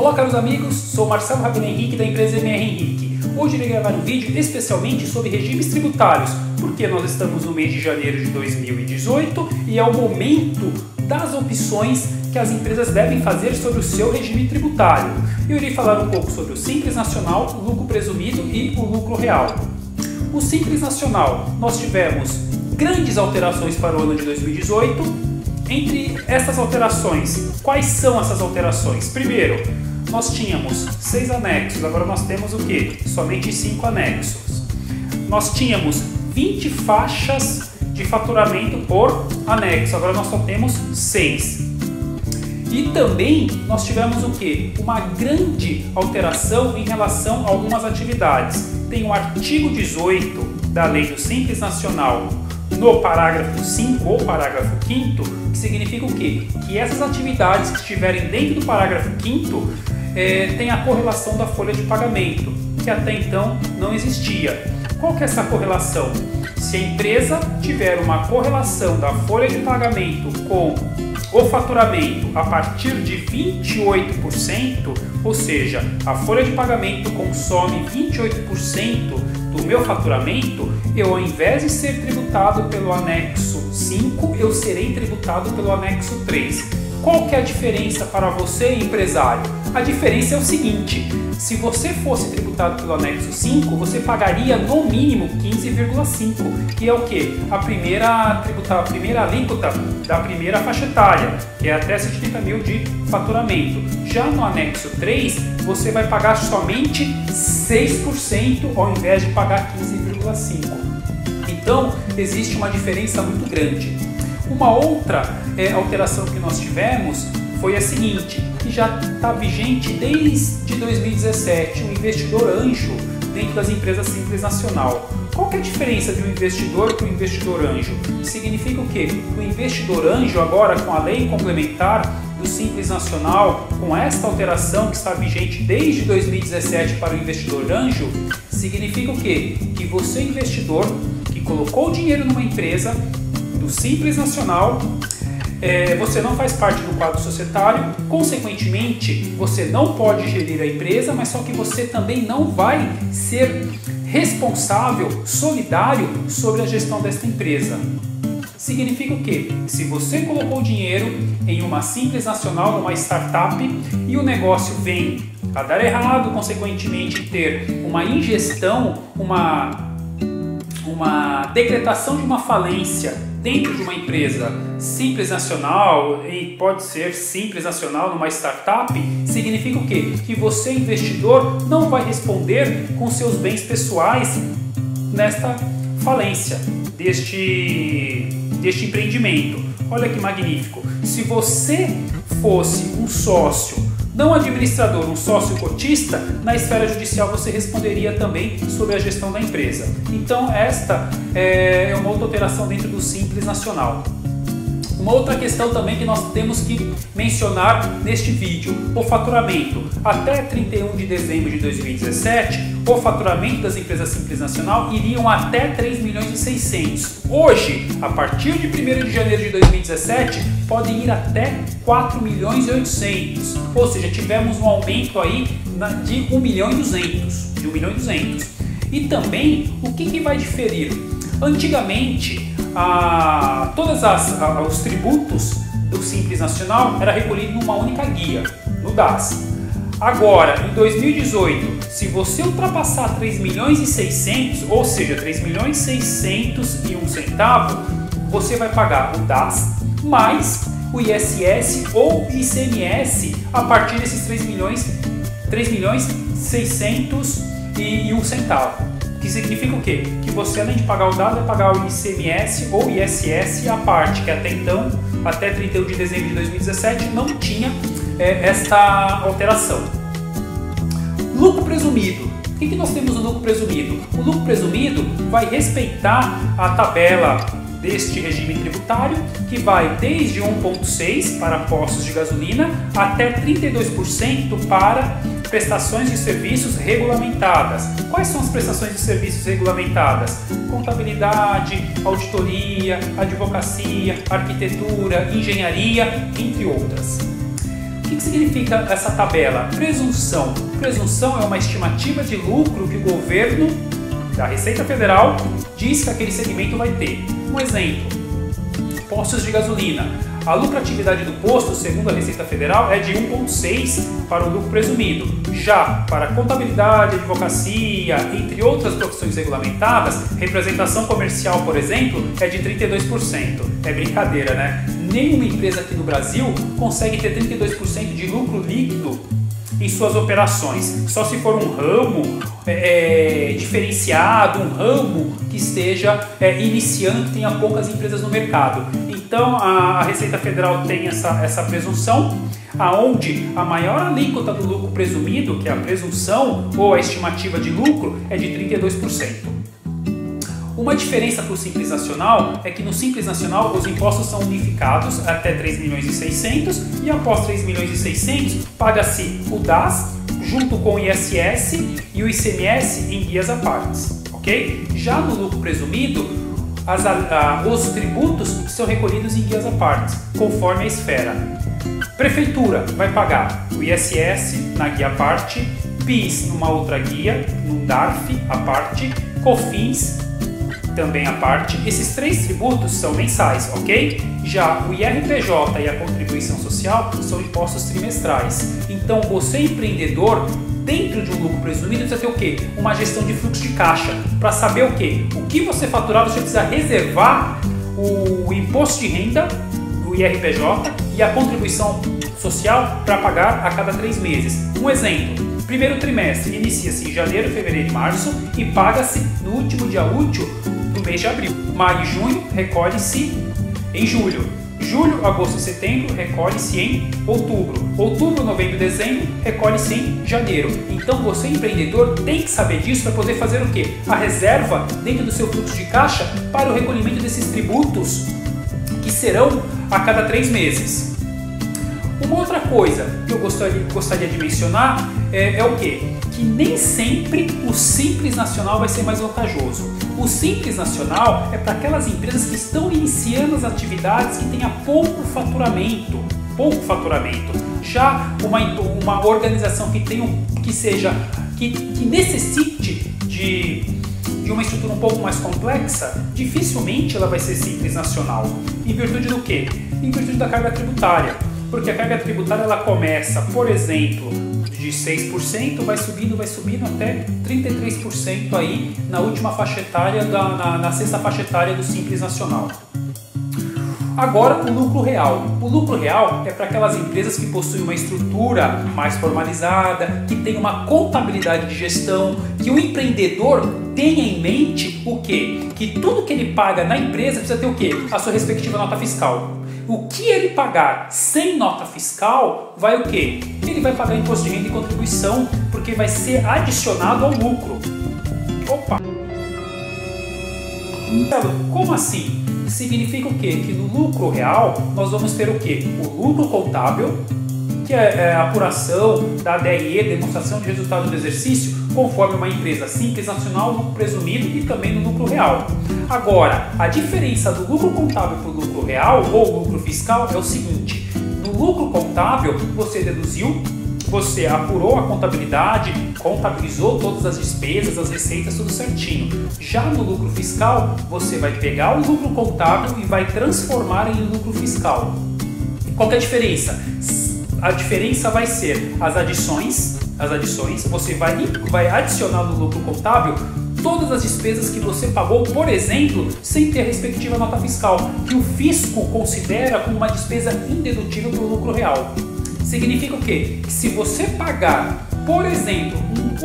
Olá, caros amigos, sou Marcelo Rabino Henrique da empresa MR Henrique. Hoje irei gravar um vídeo especialmente sobre regimes tributários, porque nós estamos no mês de janeiro de 2018 e é o momento das opções que as empresas devem fazer sobre o seu regime tributário. Eu irei falar um pouco sobre o Simples Nacional, o lucro presumido e o lucro real. O Simples Nacional, nós tivemos grandes alterações para o ano de 2018. Entre essas alterações, quais são essas alterações? Primeiro, nós tínhamos 6 anexos, agora nós temos o quê? Somente 5 anexos. Nós tínhamos 20 faixas de faturamento por anexo, agora nós só temos 6. E também nós tivemos o quê? Uma grande alteração em relação a algumas atividades. Tem o artigo 18 da Lei do Simples Nacional, no parágrafo 5 ou parágrafo 5º, que significa o quê? Que essas atividades que estiverem dentro do parágrafo 5º tem a correlação da folha de pagamento, que até então não existia. Qual que é essa correlação? Se a empresa tiver uma correlação da folha de pagamento com o faturamento a partir de 28%, ou seja, a folha de pagamento consome 28% do meu faturamento, eu, ao invés de ser tributado pelo anexo 5, eu serei tributado pelo anexo 3. Qual que é a diferença para você, empresário? A diferença é o seguinte: se você fosse tributado pelo anexo 5, você pagaria no mínimo 15,5, que é o quê? A primeira alíquota da primeira faixa etária, que é até 180 mil de faturamento. Já no anexo 3, você vai pagar somente 6% ao invés de pagar 15,5%. Então, existe uma diferença muito grande. Uma outra alteração que nós tivemos foi a seguinte, que já está vigente desde 2017, o investidor anjo dentro das empresas Simples Nacional. Qual que é a diferença de um investidor para o investidor anjo? Significa o quê? O investidor anjo, agora com a lei complementar do Simples Nacional, com esta alteração que está vigente desde 2017 para o investidor anjo, significa o quê? Que você, investidor, que colocou dinheiro numa empresa do Simples Nacional, você não faz parte do quadro societário, consequentemente, você não pode gerir a empresa, mas só que você também não vai ser responsável, solidário sobre a gestão desta empresa. Significa o quê? Se você colocou dinheiro em uma Simples Nacional, numa startup, e o negócio vem a dar errado, consequentemente ter uma ingestão, uma decretação de uma falência dentro de uma empresa Simples Nacional, e pode ser Simples Nacional numa startup, significa o quê? Que você, investidor, não vai responder com seus bens pessoais nesta falência deste empreendimento. Olha que magnífico! Se você fosse um sócio, não administrador, um sócio cotista, na esfera judicial você responderia também sobre a gestão da empresa. Então esta é uma outra alteração dentro do Simples Nacional. Uma outra questão também que nós temos que mencionar neste vídeo, o faturamento. Até 31 de dezembro de 2017, o faturamento das empresas Simples Nacional iriam até 3 milhões e 600. Hoje, a partir de 1º de janeiro de 2017, pode ir até 4 milhões e 800. Ou seja, tivemos um aumento aí de 1 milhão e 200. E também, o que vai diferir? Antigamente, todos os tributos do Simples Nacional era recolhido numa única guia, no DAS. Agora, em 2018, se você ultrapassar 3 milhões e 600, ou seja, 3 milhões e 601 centavos, você vai pagar o DAS mais o ISS ou ICMS a partir desses 3 milhões e 601 centavos. Que significa o quê? Que você, além de pagar o DAS, vai pagar o ICMS ou ISS à parte, que até então, até 31 de dezembro de 2017, não tinha esta alteração. Lucro presumido. O que nós temos no lucro presumido? O lucro presumido vai respeitar a tabela deste regime tributário, que vai desde 1,6% para postos de gasolina até 32% para prestações de serviços regulamentadas. Quais são as prestações de serviços regulamentadas? Contabilidade, auditoria, advocacia, arquitetura, engenharia, entre outras. O que significa essa tabela? Presunção. Presunção é uma estimativa de lucro que o governo da Receita Federal diz que aquele segmento vai ter. Um exemplo, postos de gasolina. A lucratividade do posto, segundo a Receita Federal, é de 1,6 para o lucro presumido. Já para contabilidade, advocacia, entre outras profissões regulamentadas, representação comercial, por exemplo, é de 32%. É brincadeira, né? Nenhuma empresa aqui no Brasil consegue ter 32% de lucro líquido em suas operações, só se for um ramo diferenciado, um ramo que esteja iniciando, que tenha poucas empresas no mercado. Então a Receita Federal tem essa presunção, aonde a maior alíquota do lucro presumido, que é a presunção ou a estimativa de lucro, é de 32%. Uma diferença para o Simples Nacional é que no Simples Nacional os impostos são unificados até 3.600.000 e após 3.600.000 paga-se o DAS junto com o ISS e o ICMS em guias à partes, ok? Já no lucro presumido, os tributos são recolhidos em guias à partes, conforme a esfera. Prefeitura vai pagar o ISS na guia à parte, PIS numa outra guia, num DARF à parte, COFINS também à parte. Esses três tributos são mensais, ok? Já o IRPJ e a contribuição social são impostos trimestrais. Então, você empreendedor, dentro de um lucro presumido, precisa ter o quê? Uma gestão de fluxo de caixa, para saber o quê? O que você faturar, você precisa reservar o imposto de renda, o IRPJ e a contribuição social para pagar a cada 3 meses. Um exemplo. Primeiro trimestre inicia-se em janeiro, fevereiro e março e paga-se no último dia útil do mês de abril. Maio e junho recolhe-se em julho. Julho, agosto e setembro recolhe-se em outubro. Outubro, novembro e dezembro recolhe-se em janeiro. Então você, empreendedor, tem que saber disso para poder fazer o quê? A reserva dentro do seu fluxo de caixa para o recolhimento desses tributos que serão a cada 3 meses. Uma outra coisa que eu gostaria de mencionar é o quê? Que nem sempre o Simples Nacional vai ser mais vantajoso. O Simples Nacional é para aquelas empresas que estão iniciando as atividades que tenha pouco faturamento. Já uma organização que necessite de uma estrutura um pouco mais complexa, dificilmente ela vai ser Simples Nacional. Em virtude do quê? Em virtude da carga tributária. Porque a carga tributária ela começa, por exemplo, de 6%, vai subindo até 33% aí na última faixa etária, na sexta faixa etária do Simples Nacional. Agora, o lucro real. O lucro real é para aquelas empresas que possuem uma estrutura mais formalizada, que tem uma contabilidade de gestão, que o empreendedor tenha em mente o quê? Que tudo que ele paga na empresa precisa ter o quê? A sua respectiva nota fiscal. O que ele pagar sem nota fiscal vai o quê? Ele vai pagar imposto de renda e contribuição, porque vai ser adicionado ao lucro. Opa! Como assim? Significa o quê? Que no lucro real nós vamos ter o quê? O lucro contábil, que é a apuração da DRE, demonstração de resultado do exercício, conforme uma empresa Simples Nacional, lucro presumido e também no lucro real. Agora, a diferença do lucro contábil para o lucro real ou lucro fiscal é o seguinte: no lucro contábil você deduziu, você apurou a contabilidade, contabilizou todas as despesas, as receitas, tudo certinho. Já no lucro fiscal, você vai pegar o lucro contábil e vai transformar em lucro fiscal. Qual que é a diferença? A diferença vai ser as adições, você vai adicionar no lucro contábil todas as despesas que você pagou, por exemplo, sem ter a respectiva nota fiscal, que o fisco considera como uma despesa indedutível do lucro real. Significa o quê? Que se você pagar, por exemplo, um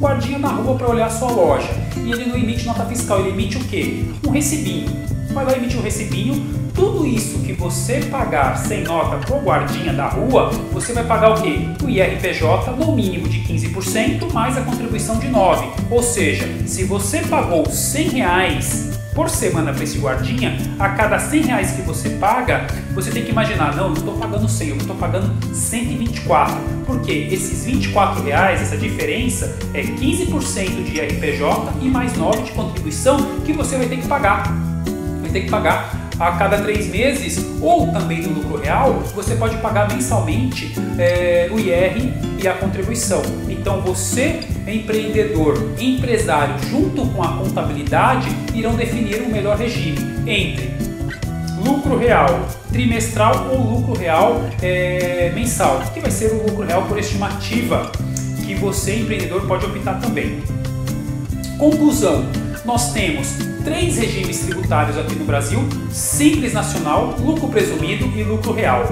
guardinha na rua para olhar a sua loja, e ele não emite nota fiscal, ele emite o quê? Um recibinho. Vai lá emitir um recibinho. Tudo isso que você pagar sem nota pro guardinha da rua, você vai pagar o quê? O IRPJ no mínimo de 15% mais a contribuição de 9%. Ou seja, se você pagou R$100 por semana para esse guardinha, a cada R$100 que você paga, você tem que imaginar, não estou pagando 100, eu estou pagando 124. Porque esses R$24, essa diferença é 15% de IRPJ e mais 9% de contribuição que você vai ter que pagar. Vai ter que pagar a cada 3 meses, ou também no lucro real, você pode pagar mensalmente o IR e a contribuição. Então você, empreendedor, empresário, junto com a contabilidade, irão definir um melhor regime entre lucro real trimestral ou lucro real mensal, que vai ser o lucro real por estimativa, que você, empreendedor, pode optar também. Conclusão, nós temos 3 regimes tributários aqui no Brasil: Simples Nacional, Lucro Presumido e Lucro Real.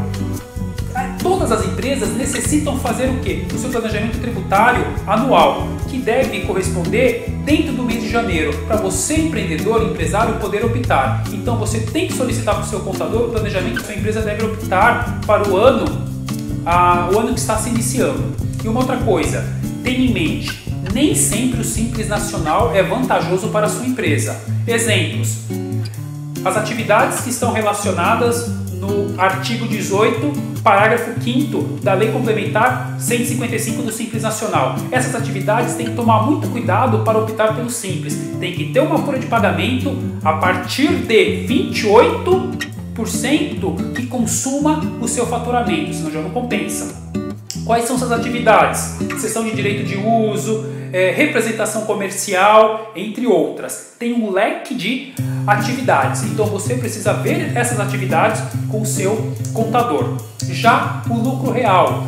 Todas as empresas necessitam fazer o quê? O seu planejamento tributário anual, que deve corresponder dentro do mês de janeiro, para você, empreendedor, empresário, poder optar. Então você tem que solicitar para o seu contador o planejamento que a sua empresa deve optar para o ano que está se iniciando. E uma outra coisa, tenha em mente, nem sempre o Simples Nacional é vantajoso para a sua empresa. Exemplos: as atividades que estão relacionadas no artigo 18, parágrafo 5º da Lei Complementar 155 do Simples Nacional. Essas atividades têm que tomar muito cuidado para optar pelo Simples. Tem que ter uma folha de pagamento a partir de 28% que consuma o seu faturamento, senão já não compensa. Quais são essas atividades? Cessão de direito de uso, representação comercial, entre outras. Tem um leque de atividades, então você precisa ver essas atividades com o seu contador. Já o lucro real,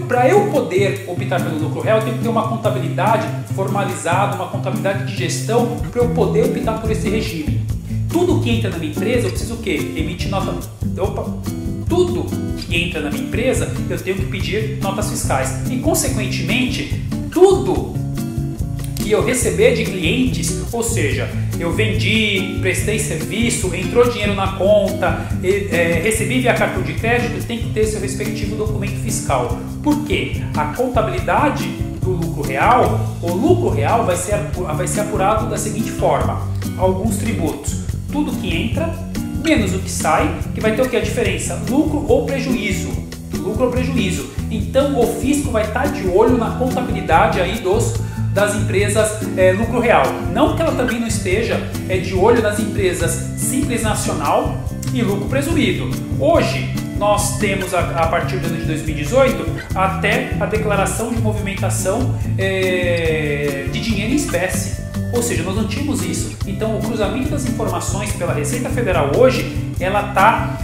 para eu poder optar pelo lucro real, eu tenho que ter uma contabilidade formalizada, uma contabilidade de gestão, para eu poder optar por esse regime. Tudo que entra na minha empresa, eu preciso o quê? Emitir nota. Tudo que entra na minha empresa, eu tenho que pedir notas fiscais. E, consequentemente, tudo que eu receber de clientes, ou seja, eu vendi, prestei serviço, entrou dinheiro na conta, recebi via cartão de crédito, tem que ter seu respectivo documento fiscal. Por quê? A contabilidade do lucro real, o lucro real vai ser apurado da seguinte forma: alguns tributos, tudo que entra menos o que sai, que vai ter o que? A diferença, lucro ou prejuízo. Lucro ou prejuízo. Então o fisco vai estar de olho na contabilidade aí das empresas lucro real. Não que ela também não esteja de olho nas empresas Simples Nacional e lucro presumido. Hoje nós temos, a partir do ano de 2018, até a declaração de movimentação de dinheiro em espécie. Ou seja, nós não tínhamos isso. Então, o cruzamento das informações pela Receita Federal hoje, ela está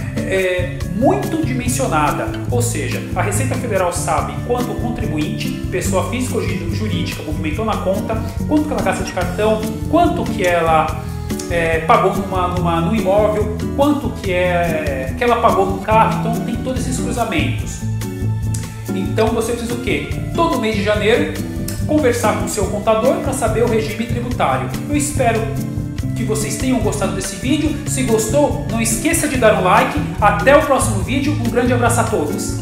muito dimensionada. Ou seja, a Receita Federal sabe quanto o contribuinte, pessoa física ou jurídica, movimentou na conta, quanto que ela gasta de cartão, quanto que ela pagou no imóvel, quanto que ela pagou no carro. Então, tem todos esses cruzamentos. Então, você precisa o quê? Todo mês de janeiro, conversar com o seu contador para saber o regime tributário. Eu espero que vocês tenham gostado desse vídeo. Se gostou, não esqueça de dar um like. Até o próximo vídeo. Um grande abraço a todos.